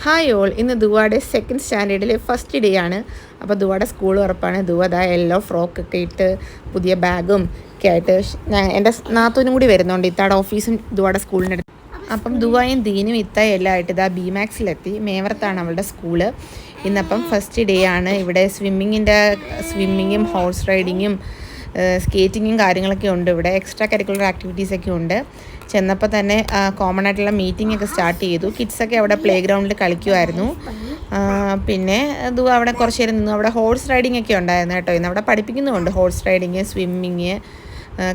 Hi all, ഇന്ന് ദുവയുടെ second സ്റ്റാൻഡേർഡിലെ first day ആണ്. അപ്പോൾ ദുവയുടെ സ്കൂൾ ഉറപ്പാണ്. ദുവ ദാ യെല്ലോ ഫ്രോക്കൊക്കെ ഇട്ട് പുതിയ ബാഗും ഒക്കെ ആയിട്ട് എൻ്റെ നാത്തൂനും കൂടി വരുന്നുണ്ട്. ഇത്താടെ ഓഫീസും ദുവയുടെ സ്കൂളിൻ്റെ അടുത്ത്. അപ്പം ദുവയും ദീനും ഇത്തയും എല്ലാം ആയിട്ട് ഇതാ ബി മാക്സിലെത്തി. മേവറത്താണ് അവളുടെ സ്കൂള്. ഇന്നപ്പം ഫസ്റ്റ് ഡേ ആണ്. ഇവിടെ സ്വിമ്മിങ്ങും ഹോഴ്സ് റൈഡിങ്ങും സ്കേറ്റിങ്ങും കാര്യങ്ങളൊക്കെ ഉണ്ട്. ഇവിടെ എക്സ്ട്രാ കരിക്കുലർ ആക്ടിവിറ്റീസൊക്കെ ഉണ്ട്. ചെന്നപ്പോൾ തന്നെ കോമൺ ആയിട്ടുള്ള മീറ്റിംഗ് ഒക്കെ സ്റ്റാർട്ട് ചെയ്തു. കിഡ്സൊക്കെ അവിടെ പ്ലേ ഗ്രൗണ്ടിൽ കളിക്കുമായിരുന്നു. പിന്നെ അത് അവിടെ കുറച്ച് നേരം നിന്നു. അവിടെ ഹോഴ്സ് റൈഡിംഗ് ഒക്കെ ഉണ്ടായിരുന്നു കേട്ടോ. ഇന്ന് അവിടെ പഠിപ്പിക്കുന്നുമുണ്ട് ഹോഴ്സ് റൈഡിങ്, സ്വിമ്മിങ്,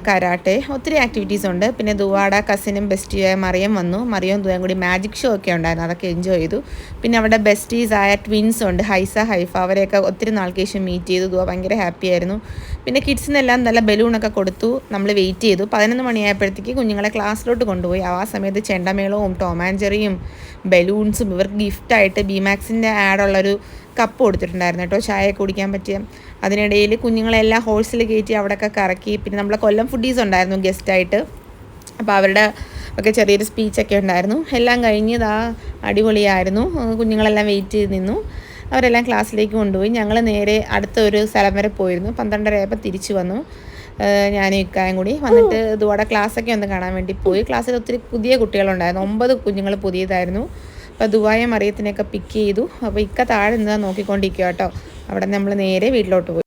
കരാട്ടെ, ഒത്തിരി ആക്ടിവിറ്റീസ് ഉണ്ട്. പിന്നെ ദുവാടെ കസിനും ബെസ്റ്റിയായ മറിയം വന്നു. മറിയവും ദുവയും കൂടി മാജിക് ഷോ ഒക്കെ ഉണ്ടായിരുന്നു. അതൊക്കെ എൻജോയ് ചെയ്തു. പിന്നെ അവിടെ ബെസ്റ്റീസായ ട്വിൻസ് ഉണ്ട്, ഹൈസ ഹൈഫ. അവരെയൊക്കെ ഒത്തിരി നാൾക്ക് ശേഷം മീറ്റ് ചെയ്തു. ദുവ ഭയങ്കര ഹാപ്പി ആയിരുന്നു. പിന്നെ കിഡ്സിനെല്ലാം നല്ല ബലൂണൊക്കെ കൊടുത്തു. നമ്മൾ വെയിറ്റ് ചെയ്തു. 11 മണിയായപ്പോഴത്തേക്ക് കുഞ്ഞുങ്ങളെ ക്ലാസ്സിലോട്ട് കൊണ്ടുപോയി. ആ സമയത്ത് ചെണ്ടമേളവും ടോമാൻജറിയും ബലൂൺസും ഇവർക്ക് ഗിഫ്റ്റായിട്ട് ബി മാക്സിൻ്റെ ആഡുള്ളൊരു കപ്പ് കൊടുത്തിട്ടുണ്ടായിരുന്നു കേട്ടോ, ചായ കുടിക്കാൻ പറ്റിയ. അതിനിടയിൽ കുഞ്ഞുങ്ങളെല്ലാം ഹോഴ്സിൽ കയറ്റി അവിടെയൊക്കെ കറക്കി. പിന്നെ നമ്മളെ കൊല്ലം ഫുഡീസ് ഉണ്ടായിരുന്നു ഗസ്റ്റായിട്ട്. അപ്പോൾ അവരുടെ ഒക്കെ ചെറിയൊരു സ്പീച്ചൊക്കെ ഉണ്ടായിരുന്നു. എല്ലാം കഴിഞ്ഞതാ അടിപൊളിയായിരുന്നു. കുഞ്ഞുങ്ങളെല്ലാം വെയിറ്റ് ചെയ്ത് നിന്നു. അവരെല്ലാം ക്ലാസ്സിലേക്ക് കൊണ്ടുപോയി. ഞങ്ങൾ നേരെ അടുത്ത ഒരു സ്ഥലം വരെ പോയിരുന്നു. 12:30 ആയപ്പോൾ തിരിച്ചു വന്നു. ഞാനും ഇക്കായും കൂടി വന്നിട്ട് ദുവയുടെ ക്ലാസ്സൊക്കെ ഒന്ന് കാണാൻ വേണ്ടി പോയി. ക്ലാസ്സിൽ ഒത്തിരി പുതിയ കുട്ടികളുണ്ടായിരുന്നു. 9 കുഞ്ഞുങ്ങൾ പുതിയതായിരുന്നു. അപ്പോൾ ദുവയെ മറിയത്തിനെയൊക്കെ പിക്ക് ചെയ്തു. അപ്പോൾ ഇക്ക താഴെ നിന്നാ നോക്കിക്കൊണ്ടിരിക്കുക കേട്ടോ. അവിടെ നമ്മൾ നേരെ വീട്ടിലോട്ട് പോയി.